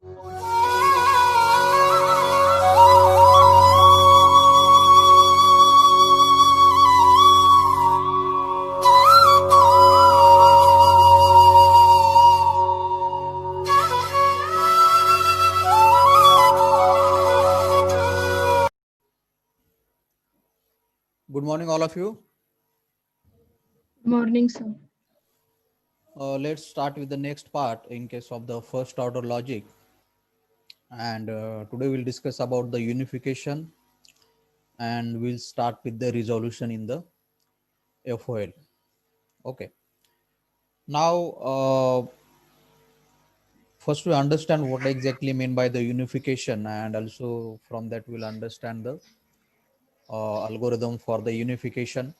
Good morning, all of you. Morning, sir. Let's start with the next part in case of the first order logic. And today we'll discuss about the unification and we'll start with the resolution in the FOL. Okay. Now, first we understand what exactly mean by the unification, and also from that we'll understand the algorithm for the unification.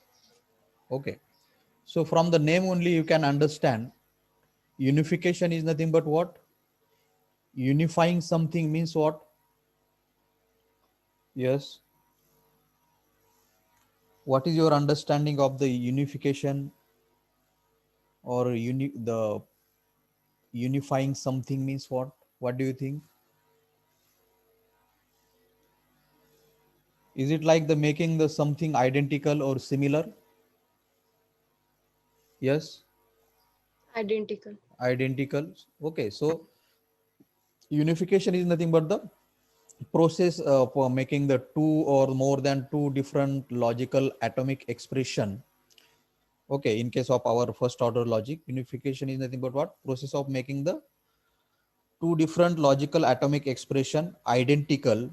Okay. So from the name only you can understand unification is nothing but what? Unifying something means what? Yes. What is your understanding of the unification or the unifying something means what? What do you think? Is it like the making the something identical or similar? Yes, Identical. identical. Okay, so unification is nothing but the process for making the two or more than two different logical atomic expression. Okay, in case of our first order logic, unification is nothing but what? Process of making the two different logical atomic expression identical.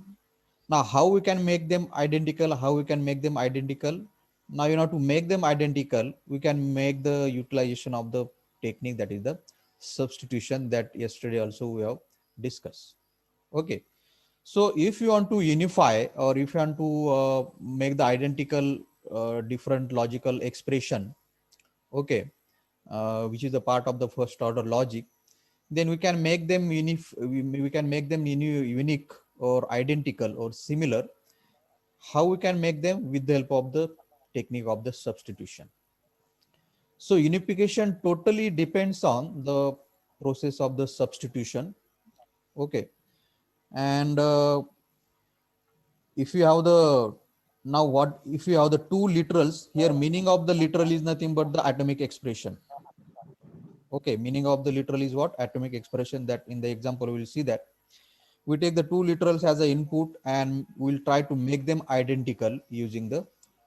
Now how we can make them identical, now to make them identical we can make the utilization of the technique, that is the substitution, that yesterday also we have discussed. Okay, so if you want to unify or if you want to make the identical different logical expression, okay, which is a part of the first order logic, then we can make them we can make them unique or identical or similar. How we can make them? With the help of the technique of the substitution. So unification totally depends on the process of the substitution. Okay, and if you have the now what if you have the two literals here, meaning of the literal is nothing but the atomic expression. Okay, meaning of the literal is what? Atomic expression. That in the example we will see that we take the two literals as an input and we'll try to make them identical using the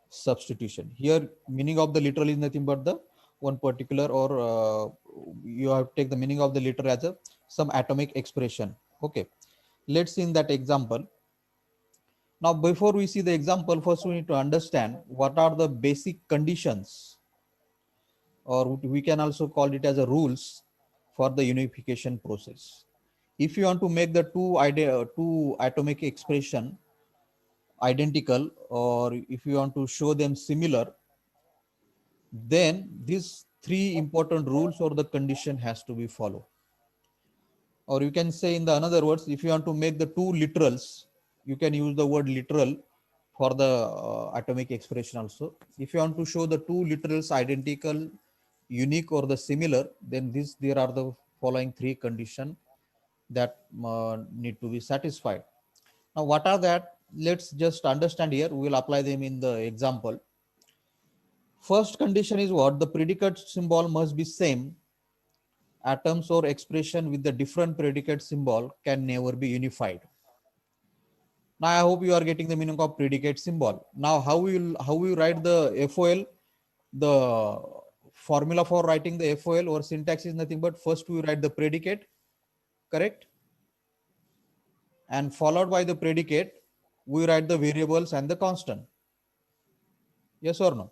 substitution. Here meaning of the literal is nothing but the one particular, or you have to take the meaning of the literal as a some atomic expression. Okay, let's see in that example. Now before we see the example, first we need to understand what are the basic conditions, or we can also call it as a rules for the unification process. If you want to make the two atomic expression identical, or if you want to show them similar, then these three important rules or the condition has to be followed. Or you can say in the another words, if you want to make the two literals, you can use the word literal for the atomic expression also. If you want to show the two literals identical, unique or the similar, then there are the following three conditions that need to be satisfied. Now what are that? Let's just understand here. We will apply them in the example. First condition is what? The predicate symbol must be same. Atoms or expression with the different predicate symbol can never be unified. Now I hope you are getting the meaning of predicate symbol. Now how we write the FOL? The formula for writing the FOL or syntax is nothing but first we write the predicate, correct? And followed by the predicate, we write the variables and the constant. Yes or no?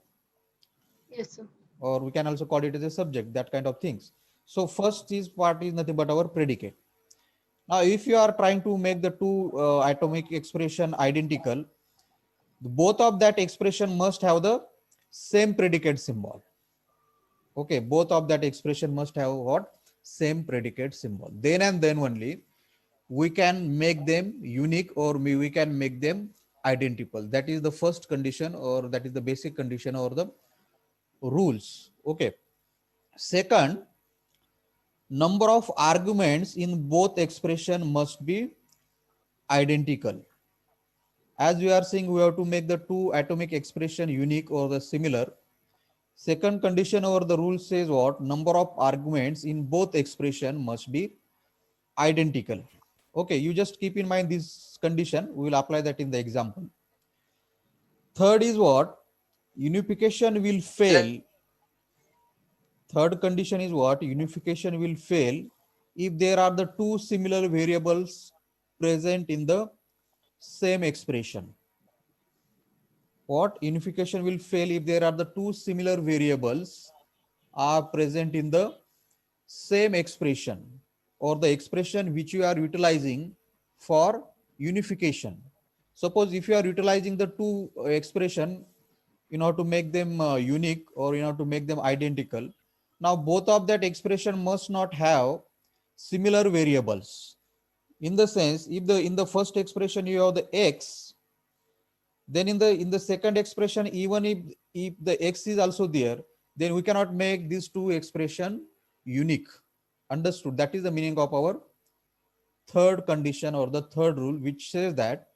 Yes, sir. Or we can also call it as a subject, that kind of things. So first is part is nothing but our predicate. Now if you are trying to make the two atomic expression identical, both of that expression must have the same predicate symbol. Okay, both of that expression must have what? Same predicate symbol. Then and then only we can make them unique, or we can make them identical. That is the first condition, or that is the basic condition or the rules. Okay, second, number of arguments in both expression must be identical. As we are saying, we have to make the two atomic expression unique or the similar. Second condition or the rule says what? Number of arguments in both expression must be identical. Okay, you just keep in mind this condition. We will apply that in the example. Third is what? Unification will fail. Third condition is what? Unification will fail if there are the two similar variables present in the same expression. What? Unification will fail if there are the two similar variables are present in the same expression or the expression which you are utilizing for unification. Suppose if you are utilizing the two expression in order to make them unique or in order to make them identical, now both of that expression must not have similar variables. In the sense, if the in the first expression you have the x, then in the second expression, even if the x is also there, then we cannot make these two expression unique. Understood? That is the meaning of our third condition or the third rule, which says that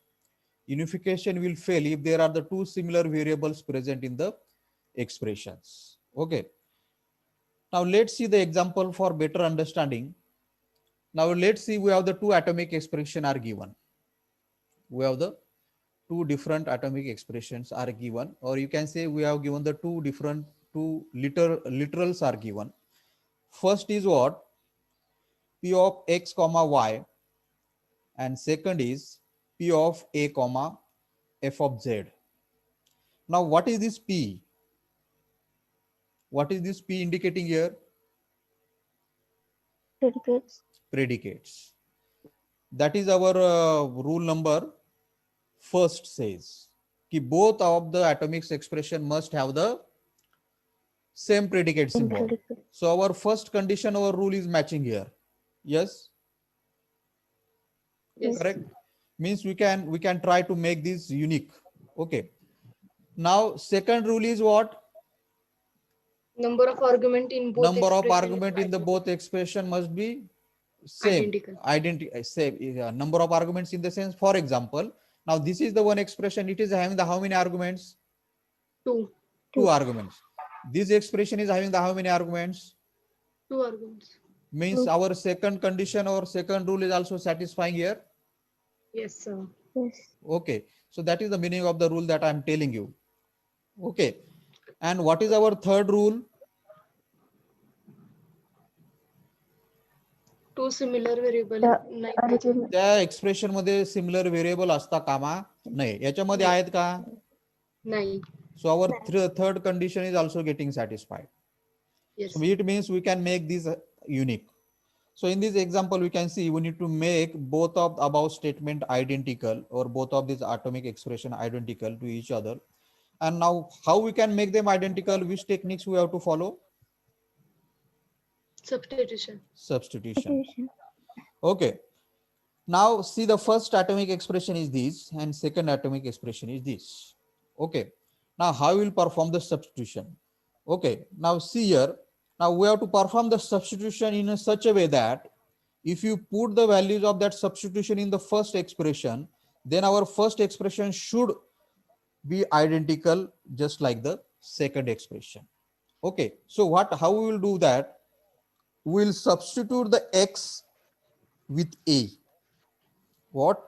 unification will fail if there are the two similar variables present in the expressions. Okay. Now let's see the example for better understanding. Now let's see, we have the two atomic expression are given. We have the two different atomic expressions are given, or you can say we have given the two literals are given. First is what? P of x comma y, and second is P of a comma f of z. Now what is this P? What is this P indicating here? Predicates. Predicates. That is our rule number first says कि both of the atomic expression must have the same predicate symbol. Predicate. So our first condition, our rule is matching here. Yes? Yes. Correct? Means we can try to make this unique. Okay. Now second rule is what? Number of argument in both Number of expression argument is in the both expression must be same. Identical. Same. Number of arguments in the sense, for example, now this is the one expression. It is having the how many arguments? Two. Two arguments. This expression is having the how many arguments? Two arguments. Means our second condition or second rule is also satisfying here. Yes, sir. Yes. Okay. So that is the meaning of the rule that I am telling you. Okay. And what is our third rule? Two similar variable The नाही पाहिजे. argument. त्या expression मध्ये similar variable असता कामा नाही. याच्यामध्ये आहेत का? नाही. So our third condition is also getting satisfied. Yes. So it means we can make this unique. So in this example, we can see we need to make both of the above statement identical, or both of these atomic expression identical to each other. And now how we can make them identical? Which techniques we have to follow? Substitution. Substitution. Okay. Now see, the first atomic expression is this and second atomic expression is this. Okay. Now how we will perform the substitution? Okay. Now see here. Now we have to perform the substitution in such a way that if you put the values of that substitution in the first expression, then our first expression should be identical just like the second expression. Okay. So how we will do that? We will substitute the x with a. What?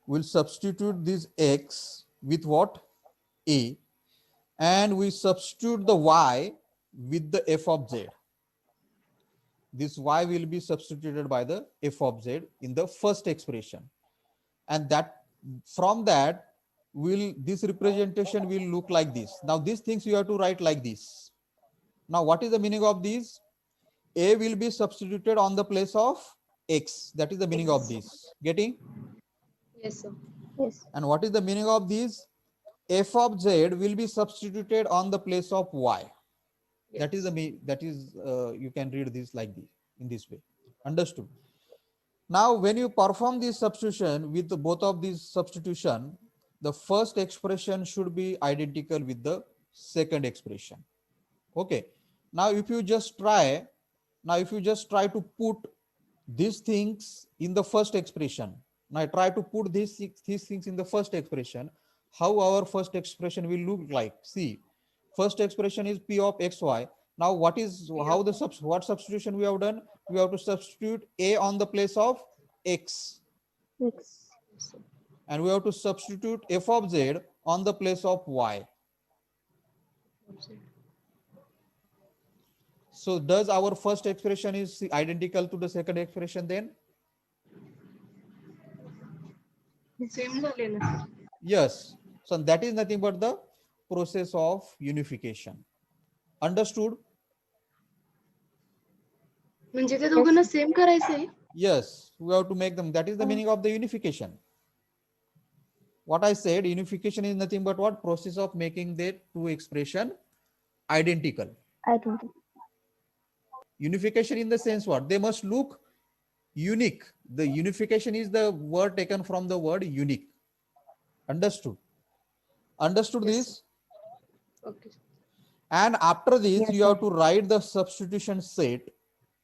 We'll substitute this x with what? A. And we substitute the y with the f of z. This y will be substituted by the f of z in the first expression. And that from that this representation will look like this. Now these things you have to write like this. Now what is the meaning of these? A will be substituted on the place of x. That is the meaning of this. Getting? Yes, sir. Yes. And what is the meaning of these? F of z will be substituted on the place of y. Yes. That is you can read this like this, in this way. Understood? Now when you perform this substitution with both of these substitution, the first expression should be identical with the second expression. Okay. Now if you just try Now, if you just try to put these things in the first expression, now I try to put these things in the first expression, how our first expression will look like. See, first expression is P of xy. Now, what is how the what substitution we have done? We have to substitute a on the place of x, X. Yes, sir. and we have to substitute f of z on the place of y. So does our first expression is identical to the second expression then? Same झाले ना sir. Yes. So that is nothing but the process of unification. Understood? म्हणजे ते दोघांना same करायचंय. Yes, we have to make them. That is the meaning of the unification. What I said, unification is nothing but what? Process of making the two expression identical. Identical. Unification in the sense what? They must look unique. The unification is the word taken from the word unique. Understood? Understood Yes, this? Okay. And after this, Yes, you have sir. to write the substitution set.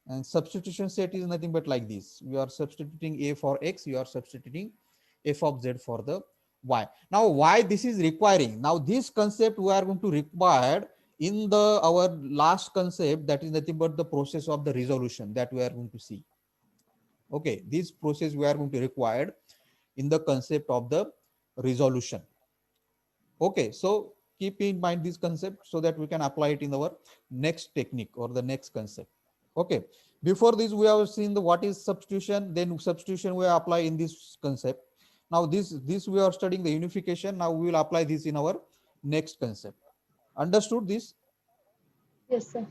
And substitution set is nothing but like this. You are substituting a for x, you are substituting f of z for the y. Now, why this is requiring? Now, this concept we are going to require in the our last concept, that is nothing but the process of the resolution that we are going to see. Okay, this process we are going to require in the concept of the resolution. Okay, so keep in mind this concept so that we can apply it in our next technique or the next concept. Okay, before this we have seen the what is substitution, then substitution we apply in this concept. Now this we are studying the unification. Now we will apply this in our next concept. Understood this? Yes, sir.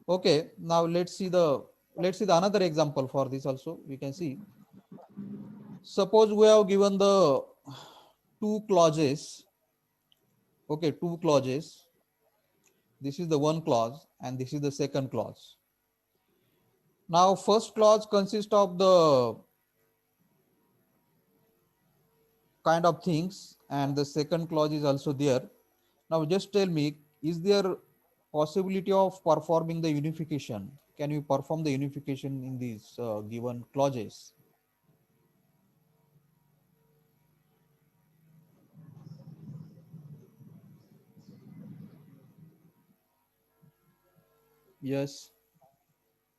Okay, now let's see the another example for this also. We can see, suppose we have given the two clauses. Okay, two clauses. This is the one clause and this is the second clause. Now, first clause consists of the kind of things and the second clause is also there. Now, just tell me, is there possibility of performing the unification? Can you perform the unification in these given clauses? Yes.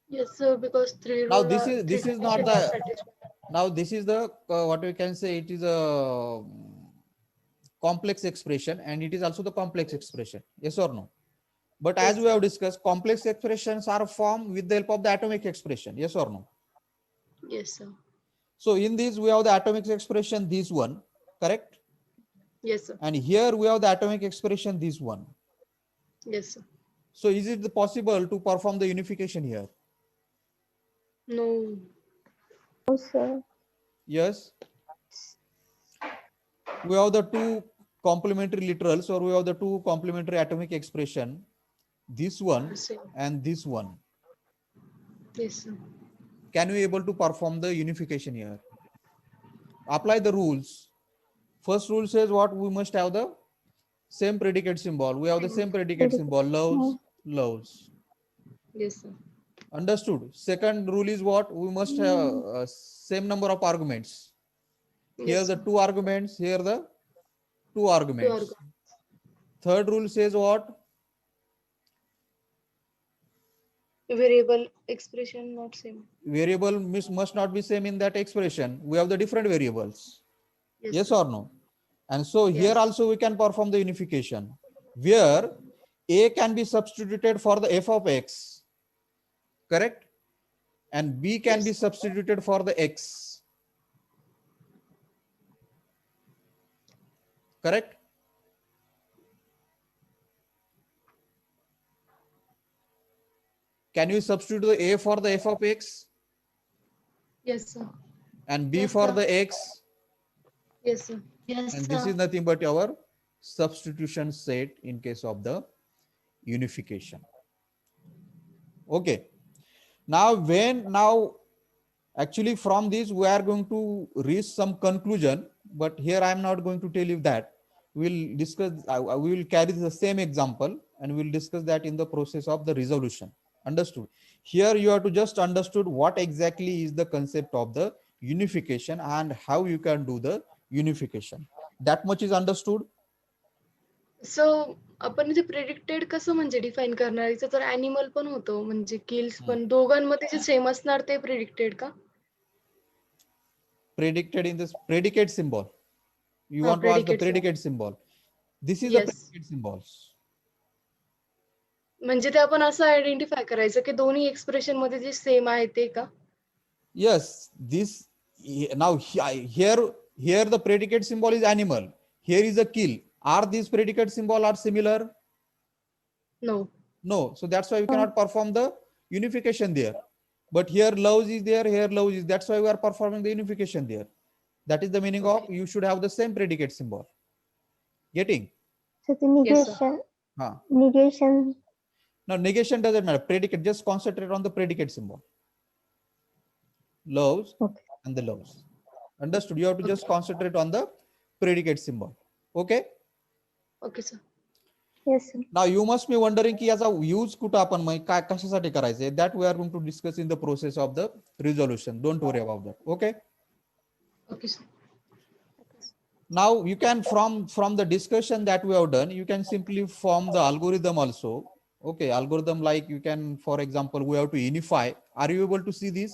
Yes, sir. Because three Now, rule this are is three not conditions are the satisfied. now this is the what we can say, it is a complex expression and it is also the complex expression. Yes or no? But as Yes, we have sir. discussed, complex expressions are formed with the help of the atomic expression. Yes or no? Yes, sir. So in this we have the atomic expression, this one, correct? Yes, sir. And here we have the atomic expression, this one. Yes, sir. So is it possible to perform the unification here? No. No, sir. Yes. We have the two complementary literals, or we have the two complementary atomic expression, this one Same. and this one. Yes, sir. Can we able to perform the unification here? Apply the rules. First rule says what? We must have the same predicate symbol. We have the same predicate symbol, loves, loves. Yes, sir. Understood? Second rule is what? We must have same number of arguments. Here Yes, the sir. two arguments, here the two Two arguments. arguments. Third rule says what? Variable expression not same. Variable must not be same in that expression. We have the different variables. Yes sir. or no? And so here Yes. also we can perform the unification, where a can be substituted for the f of x, correct? And b can be Yes. substituted for the x, correct? Can you substitute the a for the f of x Yes, sir. and b Yes, for sir. the x? Yes, sir. Yes, And sir. this is nothing but our substitution set in case of the unification. Okay. Now actually from this we are going to reach some conclusion, but here I am not going to tell you that. We'll discuss, we will carry the same example and we'll discuss that in the process of the resolution. Understood? Here you have to just understood what exactly is the concept of the unification and how you can do the unification. That much is understood. सो आपण इथे predicted कसं म्हणजे define करणार? इथं तर animal पण होतं म्हणजे किल्स पण दोघांमध्ये जे सेम असणार ते प्रेडिक्टेड का? Predicted in this predicate symbol. You हा want to ask the predicate predicate symbol. This is the yes. predicate symbols. म्हणजे ते आपण असं आयडेंटिफाय करायचं की दोन्ही एक्सप्रेशन मध्ये जे सेम आहे ते का? Yes, this now here the predicate symbol is animal. Here is a kill. Are these predicate symbol are similar? No. No. So that's why we cannot perform the unification there. But here loves is there, here loves is. That's why we are performing the unification there. That is the meaning of you should have the same predicate symbol. Getting? So the Yes, sir. negation, Huh. negation. Now negation doesn't matter. Predicate, just concentrate on the predicate symbol. Loves Okay. and the loves. Understood? You have to just concentrate on the predicate symbol. Okay? Okay sir. Yes, sir. Now you must be wondering की याचा use कुठं आपण मग काय कशासाठी करायचे? That we are going to discuss in the process of the resolution. Don't worry about that. Okay? Okay sir. Now you can from the discussion that we have done, you can simply form the algorithm also. Okay, algorithm like you can, for example, we have to unify. Are you able to see this?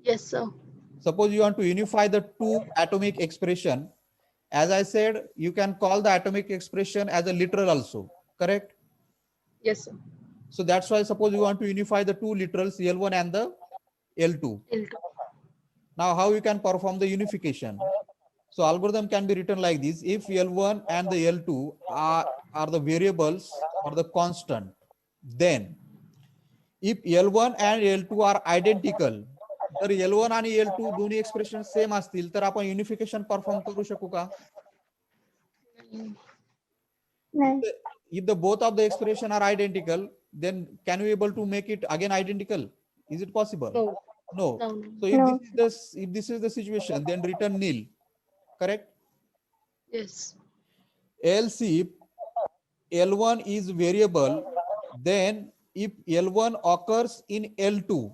Yes sir. Suppose you want to unify the two atomic expression. As I said, you can call the atomic expression as a literal also, correct? Yes sir. So that's why suppose you want to unify the two literals L1 and the L2. L2. Now how you can perform the unification? So algorithm can be written like this. If L1 and the L2 are the variables or the constant, then if L1 and L2 are identical, जर L1 आणि L2 दोन्ही expression same असतील तर आपण unification perform करू शकू का? No. If the both of the expression are identical, then can we able to make it again identical? Is it possible? No. No. No. So if No. this is the situation, then return nil. Correct? Yes. Else if L1 is variable, then if L1 occurs in L2,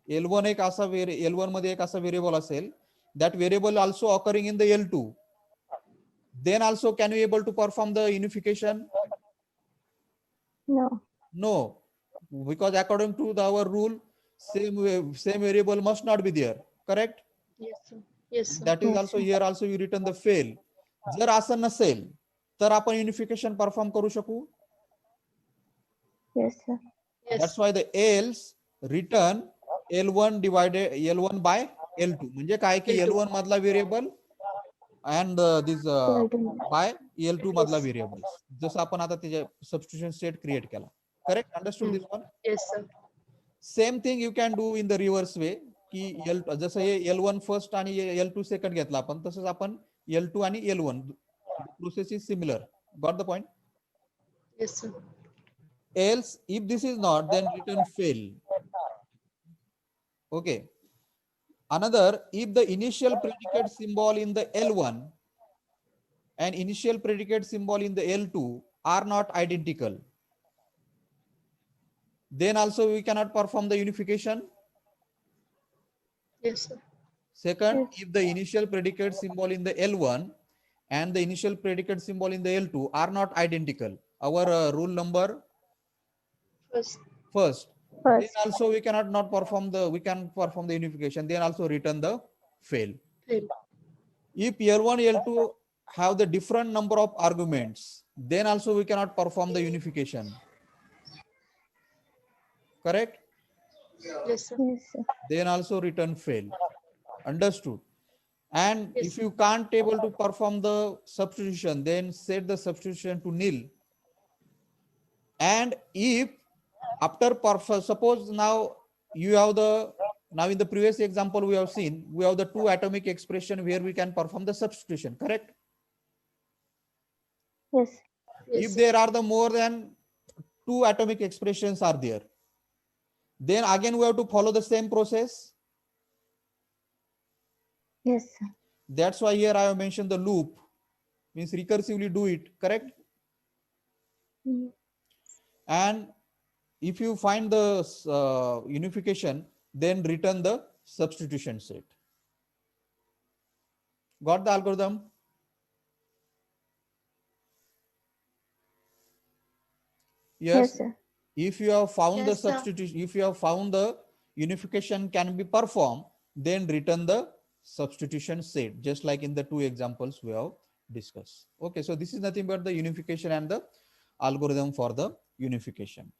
L1 एक असा L1 मध्ये एक असा variable असेल, that variable also occurring in the L2, then also can we able to perform the unification? No. No, because according to our rule, same variable must not be there. Correct? Yes sir. Yes sir. That is Yes, also sir. here also you return the fail. जर असं नसेल तर आपण unification perform करू शकू. Yes, sir. Yes. That's why the else return L1 divided L1 by L2. म्हणजे काय की L2. L1 मधला variable and this L2. by L2 मधला व्हेरिएबल. जसं आपण आता त्याचे सबस्टिट्यूशन स्टेट क्रिएट केला. Correct? Understood this one? Yes sir. Same thing you can do in the reverse way की जसं हे L1 फर्स्ट आणि L2 सेकंड घेतला आपण तसंच आपण L2 आणि L1 process is similar. Got the point? Yes sir. Else if this is not, then return fail. Okay. Another, if the initial predicate symbol in the L1 and initial predicate symbol in the L2 are not identical, then also we cannot perform the unification. Yes sir. Second, Yes. if the initial predicate symbol in the L1 and the initial predicate symbol in the L2 are not identical, our rule number first. first, then First. also we cannot not perform we can perform the unification, then also return the fail. Fail. If L1, L2 have the different number of arguments, then also we cannot perform the unification. Correct? Yes sir. Yes, sir. Then also return fail. Understood? And Yes. if you can't able to perform the substitution, then set the substitution to nil. And if after suppose now you have now in the previous example we have seen, we have the two atomic expression where we can perform the substitution, correct? Yes. Yes If sir. there are the more than two atomic expressions are there, then again we have to follow the same process. Yes, sir. That's why here I have mentioned the loop, means recursively do it, correct? Mm. And if you find the unification, then return the substitution set. Got the algorithm? Yes, Yes. sir. If you have found the Yes, sir. substitution, if you have found the unification can be performed, then return the substitution set, just like in the two examples we have discussed. Okay, so this is nothing but the unification and the algorithm for the unification.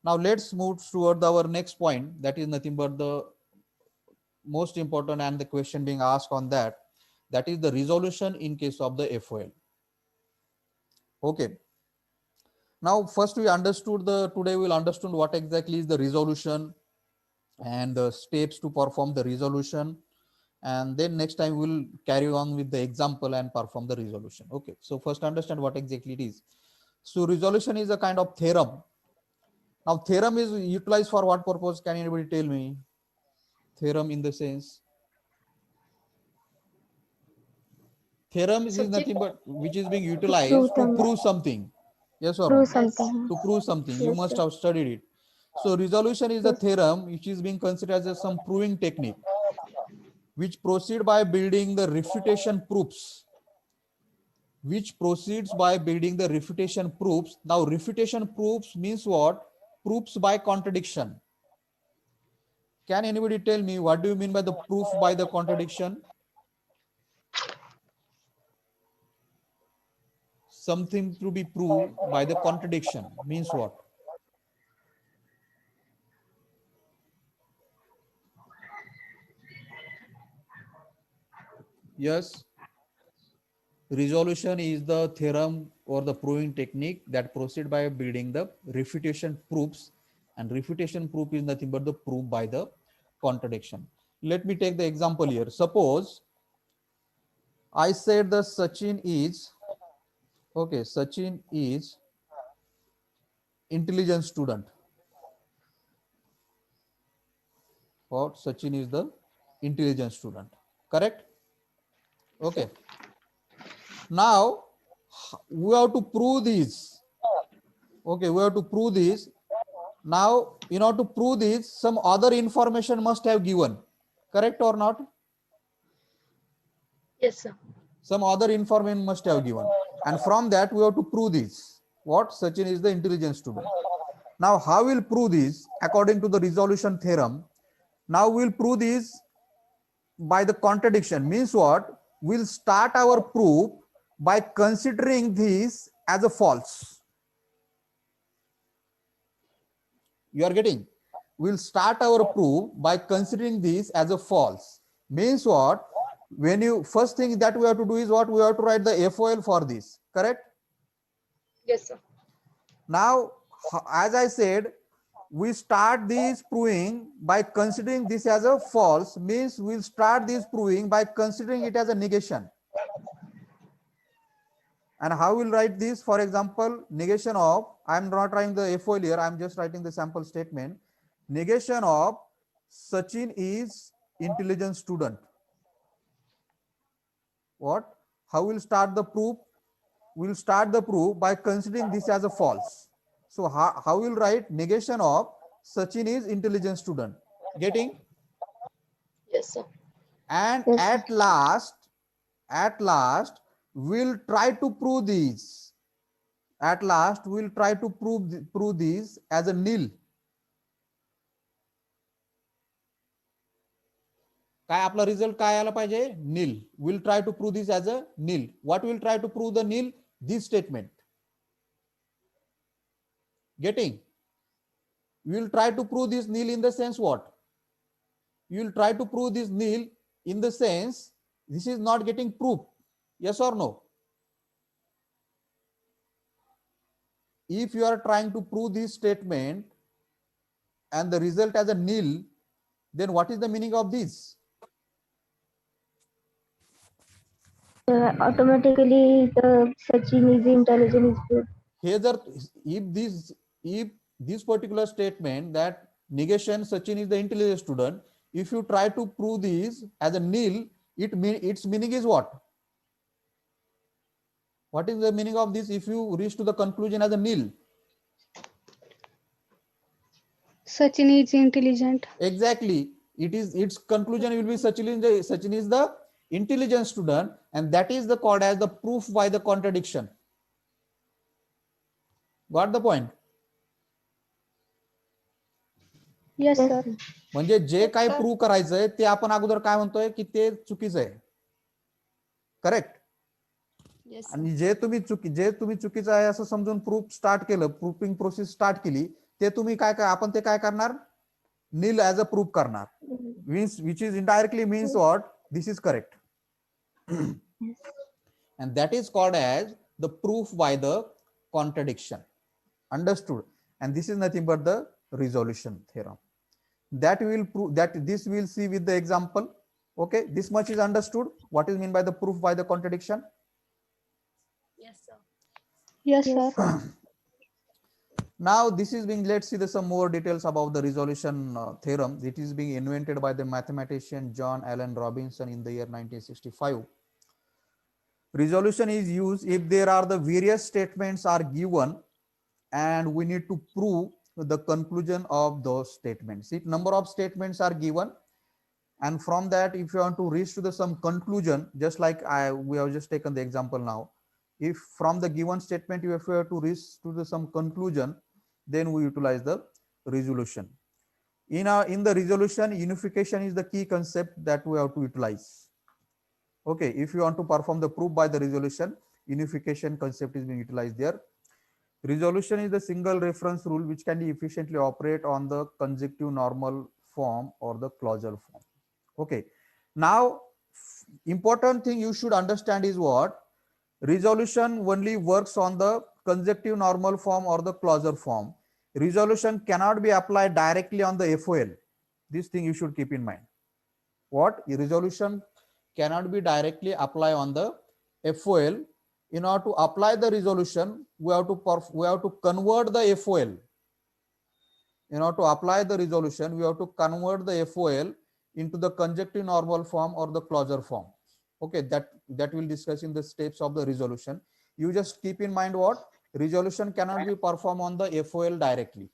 Now let's move toward our next point. That is nothing but the most important and the question being asked on that. That is the resolution in case of the FOL. Okay. Now first we understood today we'll understand what exactly is the resolution and the steps to perform the resolution, and then next time we'll carry on with the example and perform the resolution. Okay, so first understand what exactly it is. So resolution is a kind of theorem. Now theorem is utilized for what purpose? Can anybody tell me? Theorem in the sense, theorem is Subject. nothing but which is being To prove utilized to some, prove something. Yes or prove no? Yes. something. To prove something, you Yes, must sir. have studied it. So resolution is a Yes. theorem which is being considered as some proving technique which proceed by building the refutation proofs, which proceeds by building the refutation proofs. Now refutation proofs means what? Proofs by contradiction. Can anybody tell me what do you mean by the proof by the contradiction? Something to be proved by the contradiction means what? Yes, resolution is the theorem or the proving technique that proceed by building the refutation proofs, and refutation proof is nothing but the proof by the contradiction. Let me take the example here. Suppose I said the Sachin is, okay, Sachin is intelligent student, or Sachin is the intelligent student, correct? Okay, now we have to prove this. Okay, we have to prove this. Now in order to prove this, some other information must have given, correct or not? Yes, sir. Some other information must have given, and from that we have to prove this, what Sachin is the intelligent student. Now how we'll prove this? According to the resolution theorem, now we'll prove this by the contradiction. Means what? We'll start our proof by considering this as a false. You are getting? We'll start our proof by considering this as a false. Means what? When you first thing that we have to do is what? We have to write the FOL for this, correct? Yes, sir. Now, as I said, we start this proving by considering this as a false. Means we'll start this proving by considering it as a negation. And how we'll write this? For example, negation of, I'm not writing the FOL here, I'm just writing the sample statement. Negation of Sachin is intelligent student. What? How we'll start the proof? We'll start the proof by considering this as a false. So how we'll write negation of Sachin is intelligent student. Getting? Yes, sir. And Yes, sir. at last, we'll try to prove these. At last, we'll try to prove these as a nil. काय आपला result काय आला पाहिजे? Nil. We'll try to prove this as a nil. What will try to prove the nil? This statement. Getting? We'll try to prove this nil in the sense what? You'll try to prove this nil in the sense this is not getting proof. Yes or no? If you are trying to prove this statement and the result as a nil, then what is the meaning of this? Automatically, the Sachin is intelligent is good. Here, if this particular statement that negation Sachin is the intelligent student, if you try to prove this as a nil, its meaning is what? What is the meaning of this if you reach to the conclusion as a nil? Sachin is intelligent. Exactly. Its conclusion will be Sachin is the intelligent student, and that is the called as the proof by the contradiction. Got the point? Yes, Yes, sir. sir. म्हणजे जे काय prove करायचंय ते आपण अगोदर काय म्हणतोय की ते चुकीचं आहे. करेक्ट. येस आणि जे तुम्ही चुकीचं आहे असं समजून प्रूफ स्टार्ट केलं, प्रूफिंग प्रोसेस स्टार्ट केली, ते तुम्ही काय आपण ते काय करणार, नील ऍज अ प्रूफ करणार. Means which is indirectly means what this is correct. And that is called as the proof by the contradiction. Understood? And this is nothing but the resolution theorem. That will prove that this we'll see with the example. Okay, this much is understood. What is meant by the proof by the contradiction? Yes sir. Yes, Yes, sir. sir. Now this is being, let's see some more details about the resolution theorem. It is being invented by the mathematician John Allen Robinson in the year 1965. Resolution is used if there are the various statements are given and we need to prove the conclusion of those statements. If number of statements are given, and from that if you want to reach to the some conclusion, just like we have just taken the example now, if from the given statement you have to reach to the some conclusion, then we utilize the resolution. In the resolution, unification is the key concept that we have to utilize. Okay, if you want to perform the proof by the resolution, unification concept is being utilized there. Resolution is the single reference rule which can be efficiently operate on the conjective normal form or the clausal form. Okay, now important thing you should understand is what resolution only works on the conjective normal form or the clausal form. Resolution cannot be applied directly on the FOL. This thing you should keep in mind. What resolution cannot be directly applied on the FOL. In order to apply the resolution, we have to convert the FOL. In order to apply the resolution, we have to convert the FOL into the conjective normal form or the clausal form. Okay, that will discuss in the steps of the resolution. You just keep in mind what resolution cannot be performed on the FOL directly.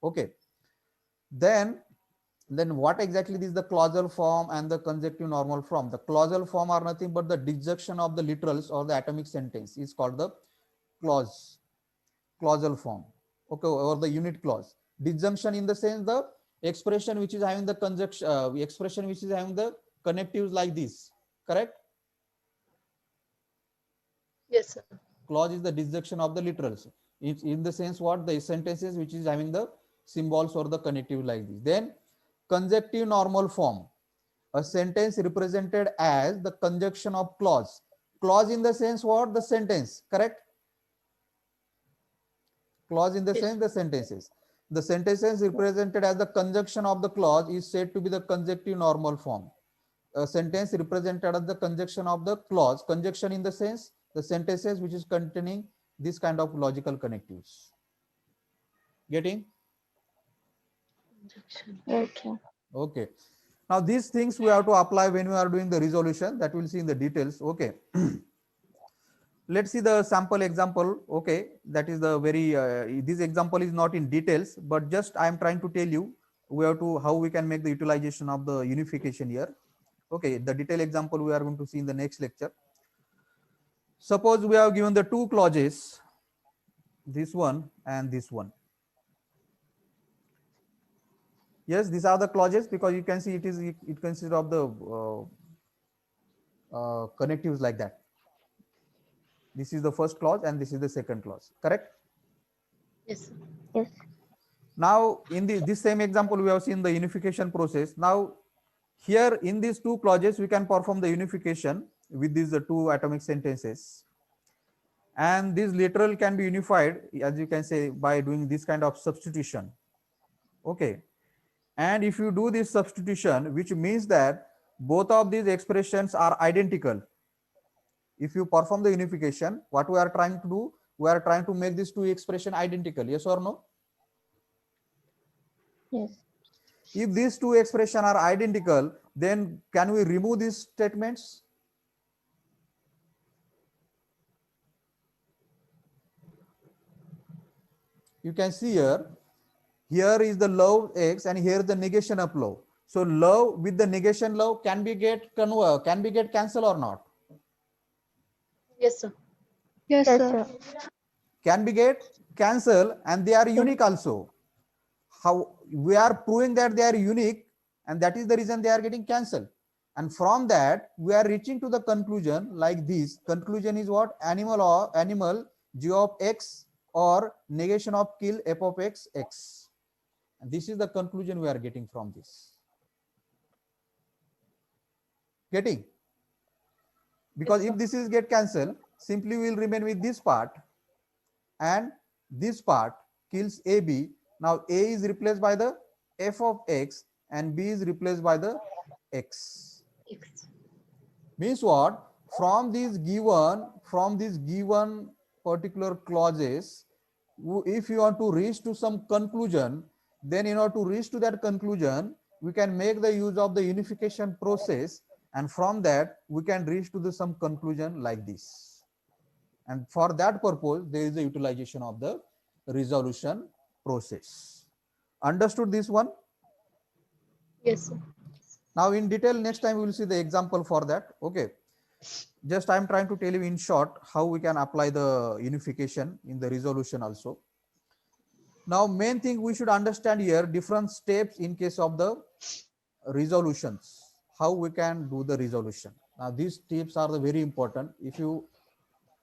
Okay, then what exactly is the clausal form and the conjective normal form? The clausal form are nothing but the disjunction of the literals or the atomic sentence is called the clausal form. Okay, or the unit clause. Disjunction in the sense the expression which is having the conjunction, expression which is having the connectives like this. Correct? Yes, sir. Clause is the disjunction of the literals. It's in the sense what the sentences which is having the symbols or the connective like this. Then conjective normal form, a sentence represented as the conjunction of clause. Clause in the sense what the sentence, correct? Clause in the sense the sentences. The sentences represented as the conjunction of the clause is said to be the conjective normal form. A sentence represented as the conjunction of the clause, conjunction in the sense the sentences which is containing this kind of logical connectives. Getting? Okay. Okay. Now these things we have to apply when we are doing the resolution, that we'll see in the details. Okay. Let's see the sample example. Okay, that is the very this example is not in details, but just I am trying to tell you we have to how we can make the utilization of the unification here. Okay, the detailed example we are going to see in the next lecture. Suppose we have given the two clauses, this one and this one. Yes, these are the clauses because you can see it consists of the connectives like that. This is the first clause and this is the second clause, correct? Yes, sir. Yes. Now in this same example we have seen the unification process. Now here in these two clauses we can perform the unification with these two atomic sentences, and this literal can be unified as you can say by doing this kind of substitution. Okay, and if you do this substitution, which means that both of these expressions are identical. If you perform the unification, what we are trying to do, we are trying to make these two expressions identical. Yes or no? Yes. If these two expressions are identical, then can we remove these statements? You can see here, Here is the love x and here is the negation of love. So love with the negation love can be get cancel or not? Yes, sir. Yes, Yes, sir. sir. Can be get cancel, and they are unique also. How we are proving that they are unique, and that is the reason they are getting cancelled. And from that we are reaching to the conclusion like this. Conclusion is what? Animal g of x or negation of kill f of x x. And this is the conclusion we are getting from this. Getting? Because Yes, if this is get cancelled, simply we will remain with this part, and this part kills AB. Now A is replaced by the f of x and B is replaced by the x. X. Means what? From these given particular clauses, if you want to reach to some conclusion, then in order to reach to that conclusion, we can make the use of the unification process, and from that we can reach to the some conclusion like this. And for that purpose, there is a utilization of the resolution process. Understood this one? Yes, sir. Now in detail, next time we will see the example for that. Okay. Just I'm trying to tell you in short how we can apply the unification in the resolution also. Now main thing we should understand here, different steps in case of the resolutions, how we can do the resolution. Now these tips are the very important. If you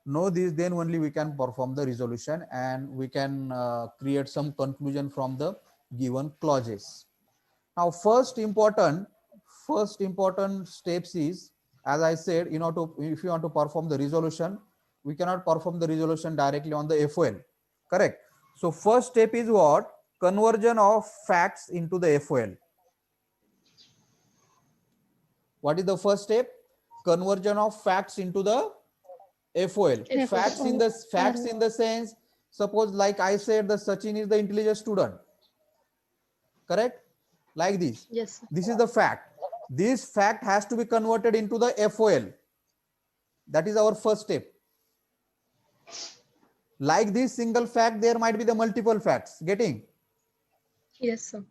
know this, then only we can perform the resolution and we can create some conclusion from the given clauses. Now first important steps is, as I said, if you want to perform the resolution, we cannot perform the resolution directly on the FOL. Correct? So first step is what? Conversion of facts into the FOL. What is the first step? Conversion of facts into the FOL. Facts in the sense, suppose like I said, the Sachin is the intelligent student. Correct? Like this. Yes, sir. This is the fact. This fact has to be converted into the FOL. That is our first step. Like this single fact, there might be the multiple facts. Getting? Yes, sir.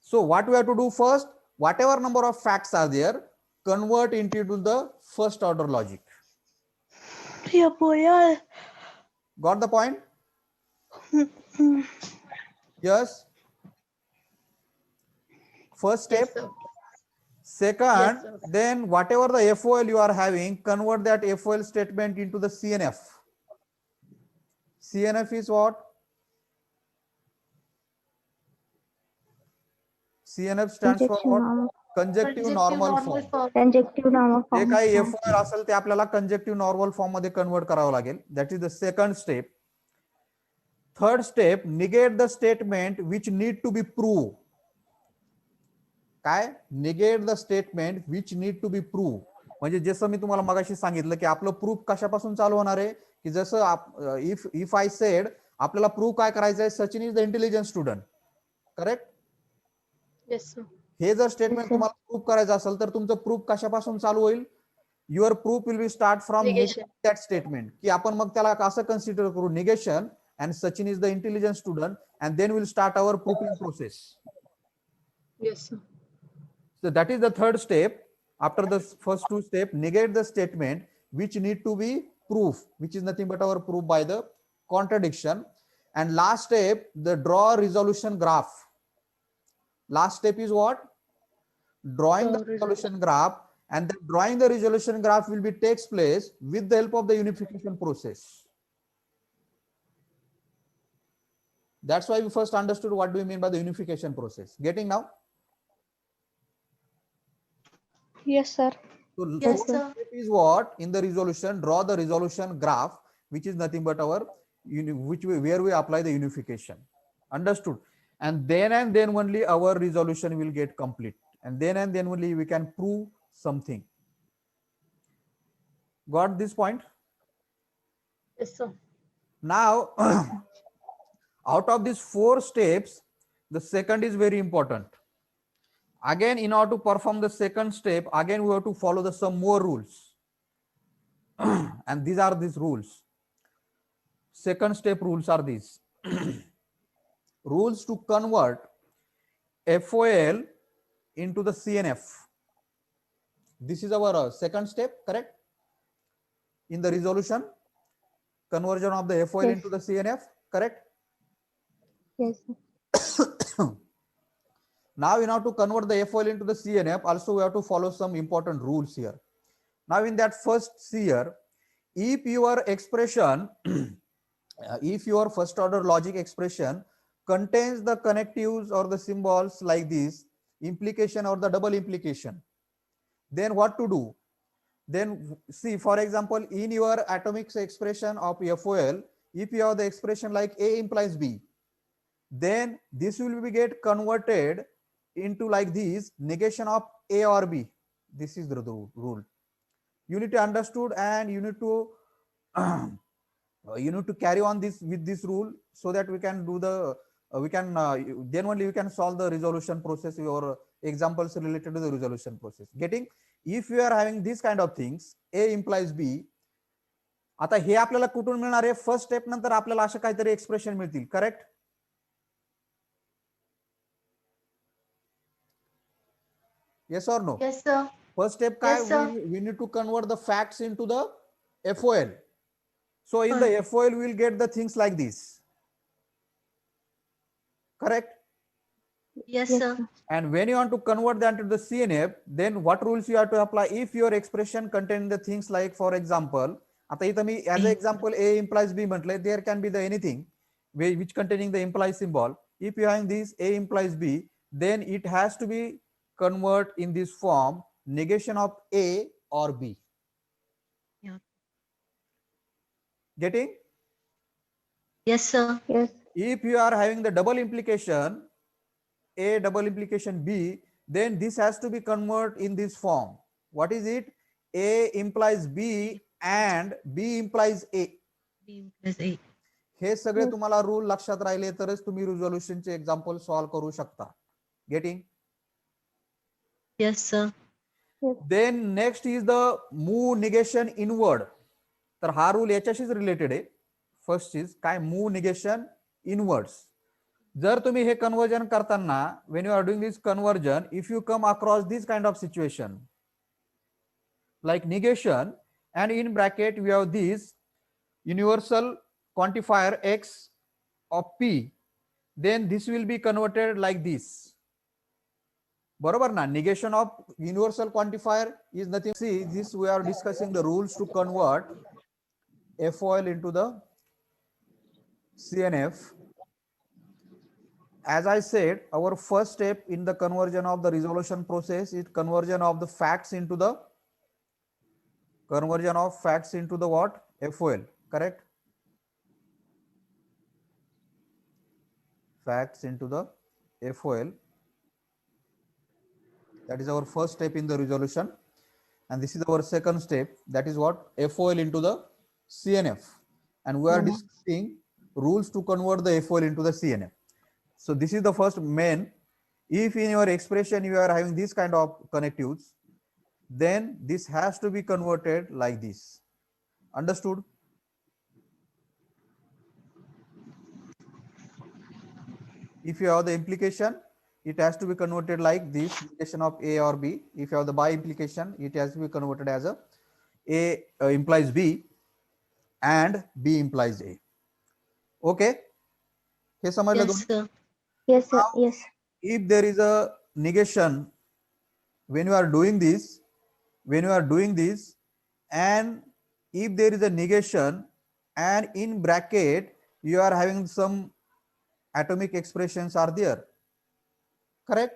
So what we have to do first, whatever number of facts are there, convert into the first order logic. Yeah, boy. Got the point? Yes. First step. Yes, sir. Second, Yes, sir. then whatever the FOL you are having, convert that FOL statement into the CNF. CNF is what? CNF stands for what? Conjunctive normal form. Conjunctive normal जे form. काही FOL असेल ते आपल्याला conjunctive normal form मध्ये convert करावं लागेल. That is the second step. Third step, negate the statement which need to be prove. काय? Negate the statement which need to be prove. म्हणजे जसं मी तुम्हाला मगाशी सांगितलं की आपलं प्रूफ कशापासून चालू होणार आहे, की जसं इफ आय सेड आपल्याला प्रूफ काय करायचं आहे, Sachin is the intelligent student. Correct? Yes sir. हे जर स्टेटमेंट तुम्हाला प्रूफ करायचं असेल तर तुमचं प्रूफ कशापासून चालू होईल? Your proof will be start from that statement. की आपण मग त्याला असं कन्सिडर करू, negation and Sachin is the intelligent student, and then we'll start our proofing process. Yes, sir. So that is the third step. After the first two steps, negate the statement which need to be proof, which is nothing but our proof by the contradiction. And last step, the draw resolution graph. Last step is what? Drawing the resolution graph, and then drawing the resolution graph will be takes place with the help of the unification process. That's why we first understood what do we mean by the unification process. Getting now? Yes, sir. So Yes, sir. step is what? In the resolution, draw the resolution graph, which is nothing but our where we apply the unification. Understood? And then only our resolution will get complete. And then only we can prove something. Got this point? Yes, sir. Now, out of these four steps, the second is very important. Again, in order to perform the second step, again we have to follow some more rules. And these are these rules. Second step rules are these. rules to convert FOL into the CNF. This is our second step, correct? In the resolution, conversion of the FOL Yes. into the CNF, correct? Yes. Now in order to convert the FOL into the CNF, also we have to follow some important rules here. Now in that first here, if your expression, if your first order logic expression contains the connectives or the symbols like this, implication or the double implication, then what to do? Then see, for example, in your atomic expression of FOL, if you have the expression like A implies B, then this will be get converted into like this, negation of A or B. This is the rule. You need to understood, and you need to you need to carry on this with this rule, so that we can do the then only we can solve the resolution process or examples related to the resolution process. Getting, if you are having this kind of things, A implies B, आता हे आपल्याला कुठून मिळणार आहे? First step नंतर आपल्याला अशा काहीतरी expression मिळतील, correct? Yes or no? Yes, sir. First step, Yes, sir. we need to convert the facts into the FOL. So in the FOL, we will get the things like this. Correct? Yes, Yes, sir. sir. And when you want to convert that to the CNF, then what rules you have to apply? If your expression contain the things like, for example, आता इथं मी as an example A implies B म्हटले, there can be the anything which containing the implies symbol. If you have this A implies B, then it has to be convert in this form, negation of A or B. Yeah. Getting? Yes, sir. Yes. If you are having the double implication, A double implication B, then this has to be converted in this form. What is it? A implies B and B implies A. B implies A. हे सगळे तुम्हाला rule लक्षात राहिले तरच तुम्ही रिझोल्यूशनचे example solve करू शकता. Getting? Yes, sir. Then next is the move negation inward. तर हा रूल याच्याशीच रिलेटेड आहे. फर्स्ट इज काय? Move negation inwards. जर तुम्ही हे कन्वर्जन करताना, when you are doing this conversion, if you come across this kind of situation like negation, and in bracket we have this universal quantifier x of p, then this will be converted like this. बरोबर ना? Negation of universal quantifier is nothing. See, this we are discussing the rules to convert FOL into the CNF. As I said, our first step in the conversion of the resolution process is conversion of the facts into the what? FOL, correct? Facts into the FOL. That is our first step in the resolution. And this is our second step. That is what? FOL into the CNF. And we are discussing rules to convert the FOL into the CNF. So this is the first main. If in your expression you are having this kind of connectives, then this has to be converted like this. Understood? If you have the implication, it has to be converted like this, implication of A or B. If you have the by implication, it has to be converted as A implies B and B implies A. Okay? हे समजलं Yes, sir. Yes, sir. Now, Yes. if there is a negation, when you are doing this, and if there is a negation and in bracket you are having some atomic expressions are there, correct?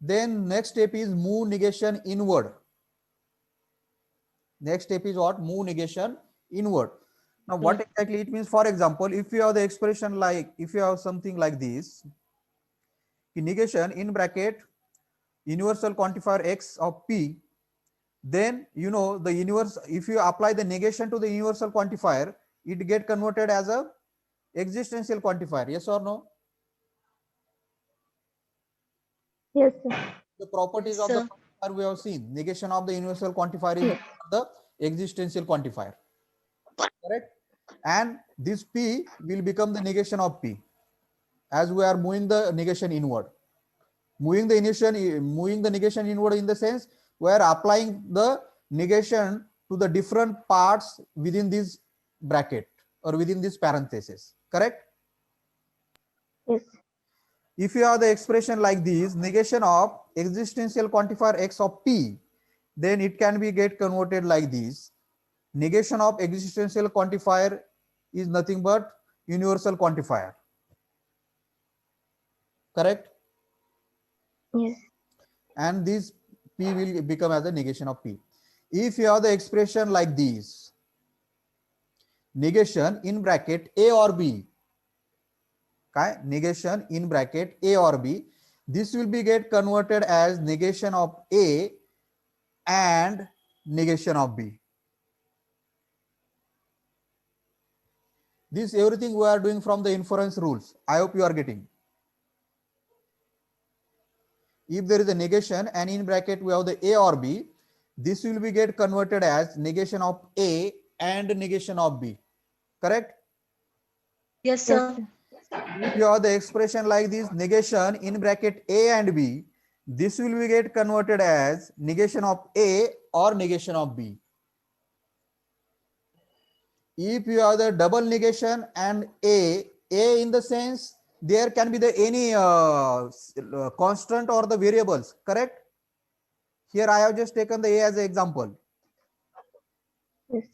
Then next step is move negation inward. Next step is what? Move negation inward. Now what exactly it means? For example, if you have the expression like, if you have something like this, negation in bracket universal quantifier x of p, then you know the universe, if you apply the negation to the universal quantifier, it get converted as a existential quantifier. Yes or no? Yes, sir. The properties Yes, of the sir. quantifier we have seen. Negation of the universal quantifier is the existential quantifier. Correct? And this p will become the negation of p. as we are moving the negation inward. Moving the negation inward in the sense we are applying the negation to the different parts within this bracket or within this parenthesis, correct? Yes. If you have the expression like this, negation of existential quantifier x of p, then it can be get converted like this. Negation of existential quantifier is nothing but universal quantifier, correct? Yes. And this p will become as a negation of p. If you have the expression like this, negation in bracket a or b, okay? Negation in bracket a or b, this will be get converted as negation of a and negation of b. This everything we are doing from the inference rules. I hope you are getting. If there is a negation and in bracket we have the a or b, this will be get converted as negation of a and negation of b, correct? Yes, Yes, sir. sir. If you have the expression like this, negation in bracket a and b, this will be get converted as negation of a or negation of b. If you have the double negation and a in the sense there can be the any constant or the variables, correct? Here I have just taken the a as an example. Yes.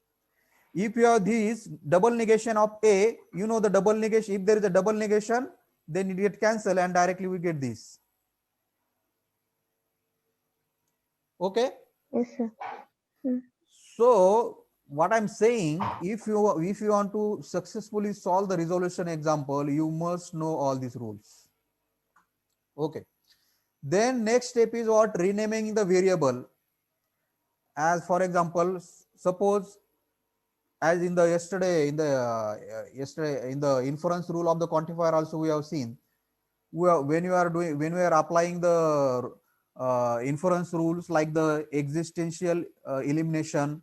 If you have this double negation of a, you know the double negation, if there is a double negation, then it get cancelled and directly we get this. Okay. Yes, sir. So what I'm saying, if you want to successfully solve the resolution example, you must know all these rules. Okay. Then next step is what? Renaming the variable. As for example, suppose as in the yesterday in the inference rule of the quantifier also we have seen, when we are applying the inference rules like the existential elimination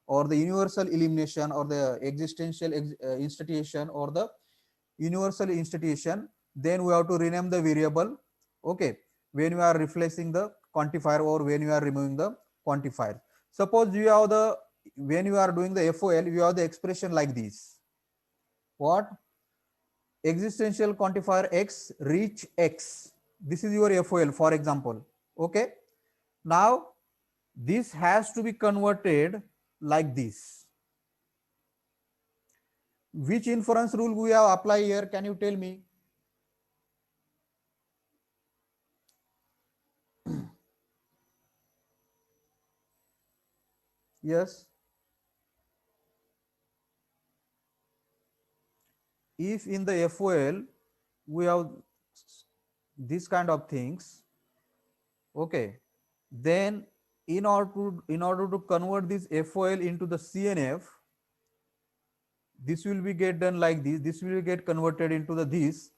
or the universal elimination or the existential institution or the universal institution, then we have to rename the variable. Okay, when we are replacing the quantifier or when we are removing the quantifier. Suppose you have the, when you are doing the FOL, you have the expression like this. What? Existential quantifier x reach x. This is your FOL, for example. Okay. Now this has to be converted like this. Which inference rule we have applied here? Can you tell me? Yes. If in the FOL we have this kind of things, okay, then in order to convert this FOL into the CNF, this will be get done like this. This will get converted into the this.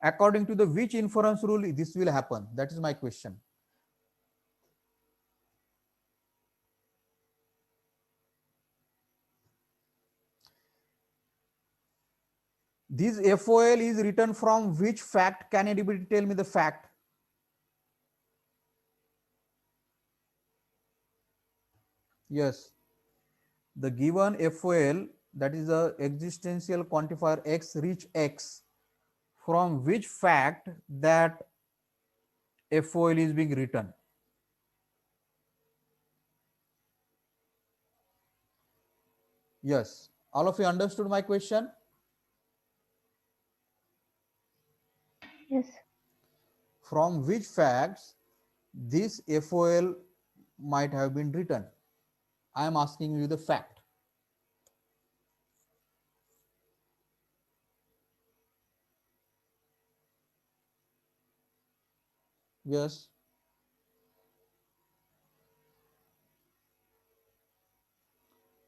According to the which inference rule this will happen? That is my question. This FOL is written from which fact? Can anybody tell me the fact? Yes. The given FOL, that is the existential quantifier x reach x, from which fact that FOL is being written? Yes. All of you understood my question? Yes. From which facts this FOL might have been written? I am asking you the fact. Yes.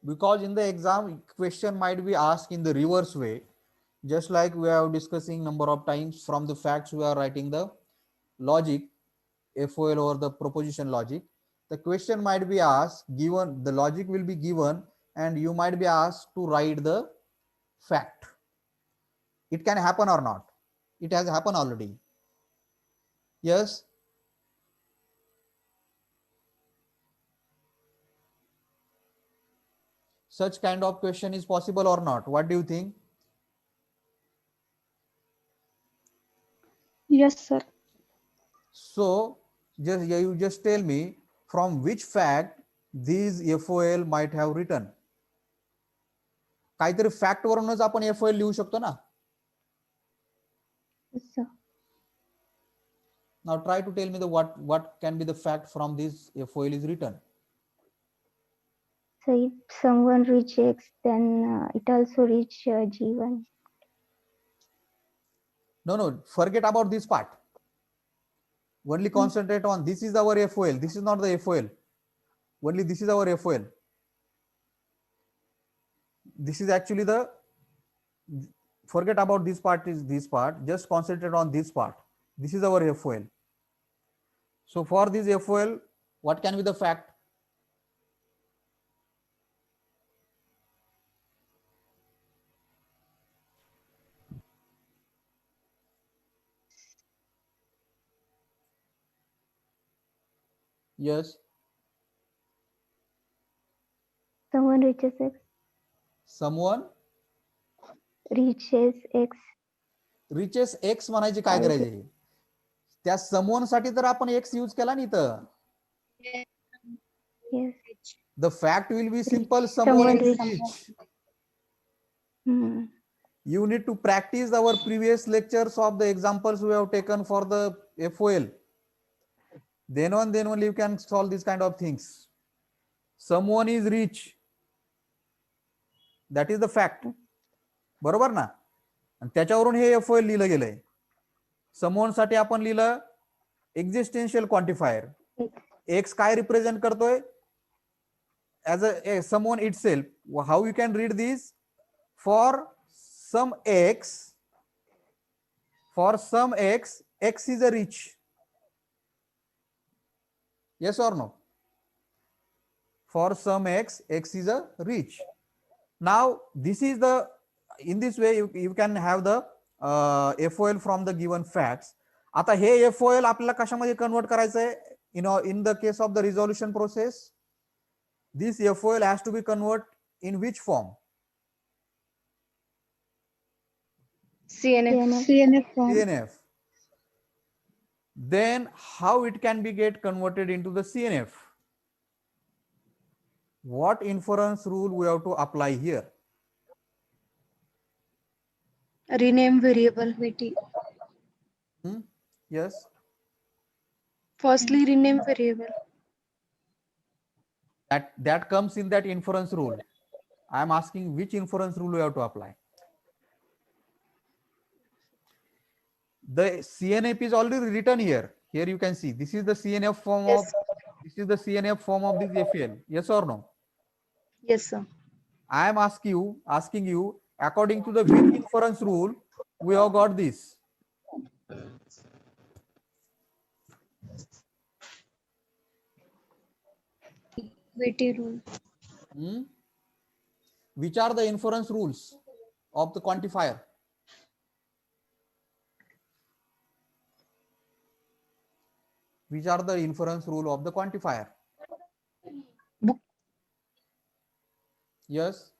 Because in the exam question might be asked in the reverse way, just like we are discussing number of times. From the facts we are writing the logic, FOL or the proposition logic. The question might be asked, given the logic will be given and you might be asked to write the fact. It can happen or not. It has happened already. Yes. Such kind of question is possible or not? What do you think? Yes, sir. So you just tell me from which fact these FOL might have written. काहीतरी fact वरूनच आपण FOL लिहू शकतो ना. Yes, sir. Now try to tell me the what can be the fact from this FOL is written. So if someone rejects, then it also reach G1. No, forget about this part. Only concentrate on this is our FOL. This is not the FOL. Only this is our FOL. This is actually the, forget about this part is this part. Just concentrate on this part. This is our FOL. So for this FOL, what can be the fact? Yes. Someone reaches X. Someone Reaches X. reaches X म्हणायचे काय करायचे? त्या someone साठी तर आपण X use केला नाही तर. Yes. The fact will be simple. Someone will reach. Hmm. You need to practice our previous lectures of the examples we have taken for the FOL. Then only you can solve these kind of things. Someone is rich. That is the fact. बरोबर ना. आणि त्याच्यावरून हे FOL लिहिलं गेलंय. Someone साठी आपण लिहिलं existential quantifier. X काय रिप्रेझेंट करतोय? As a someone itself. How you can read this? For some X, X is a reach. Yes or no? For some X is a reach. Now this is the, in this way you can have the FOL from the given facts. आता हे FOL आपल्याला कशामध्ये convert करायचंय? In the case of the resolution process, this FOL has to be converted in which form? CNF. Then how it can be get converted into the CNF? What inference rule we have to apply here? Rename variable. Yes. Firstly, rename variable. That comes in that inference rule. I am asking which inference rule we have to apply. The CNF is already written here. Here you can see this is the CNF form of this FL. Yes or no? Yes, sir. I am asking you according to the which inference rule we have got this. Equity rule. Which are the inference rules of the quantifier? Which are the inference rule of the quantifier? Book. Yes.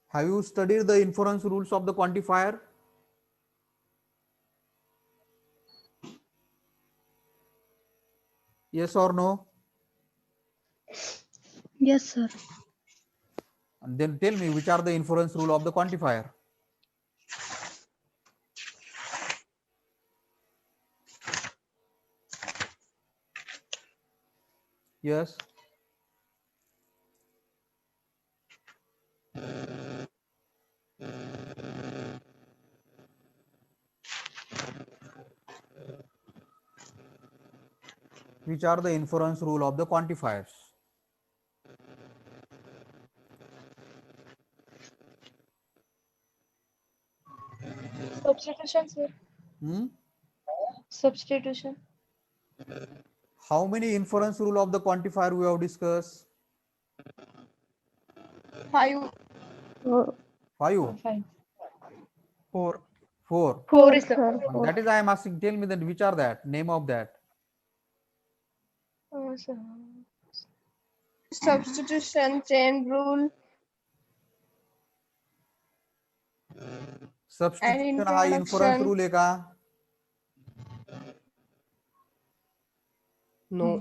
Have you studied the inference rules of the quantifier? Yes or no? Yes, sir. And then tell me which are the inference rule of the quantifier? Yes. Which are the inference rule of the quantifiers? Substitution, sir. Substitution. How many inference rule of the quantifier we have discussed? 5. 4. 5, 4. 4. 4 is the Sir, 4. That is I am asking. Tell me that which are that name of that. Substitution chain rule Substitution हा inference introduction. Rule आहे का? No.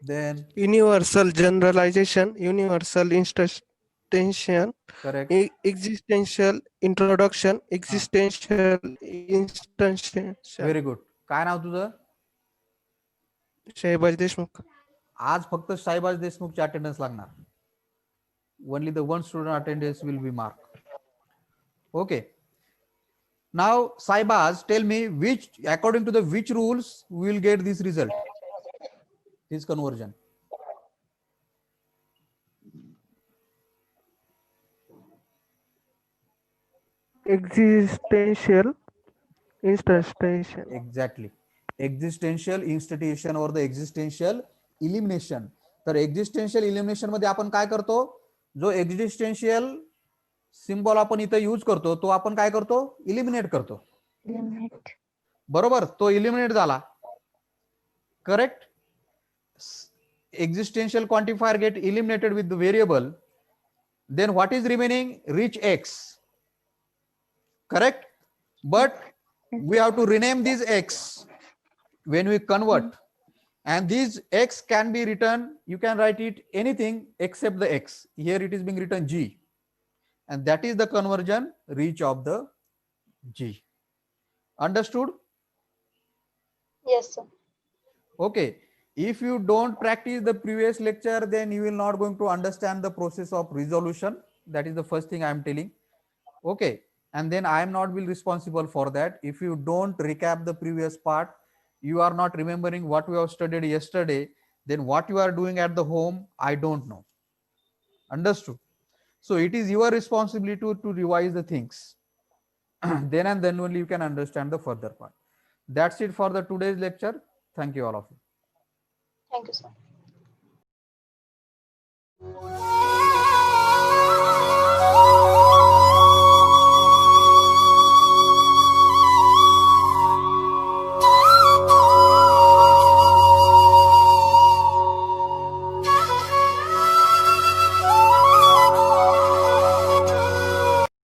Then Universal generalization, universal instantiation, correct. existential introduction, existential instantiation. Very good. काय नाव तुझं? शहबाज देशमुख. आज फक्त साईबाज देशमुखची attendance लागणार. Only the one student attendance will be marked. Okay. Now, Saibaz, tell me which, according to the which rules we will get this result, this conversion. Existential instantiation. Exactly. Existential institution or the existential elimination. तर existential elimination मध्ये आपण काय करतो? जो existential symbol आपण इथे use करतो तो आपण काय करतो? इलिमिनेट करतो. Eliminate. बरोबर, तो इलिमिनेट झाला. Correct. Existential quantifier get eliminated with the variable. Then what is remaining? Reach x. Correct. But we have to rename these x when we convert. And these x can be written, you can write it anything except the x. Here it is being written g. And that is the conversion reach of the g. Understood? Yes, sir. Okay. If you don't practice the previous lecture, then you will not going to understand the process of resolution. That is the first thing I am telling. Okay. And then I am not will responsible for that. If you don't recap the previous part, you are not remembering what we have studied yesterday, then what you are doing at the home, I don't know. Understood? So it is your responsibility to revise the things. Then and then only you can understand the further part. That's it for the today's lecture. Thank you all of you. Thank you, sir.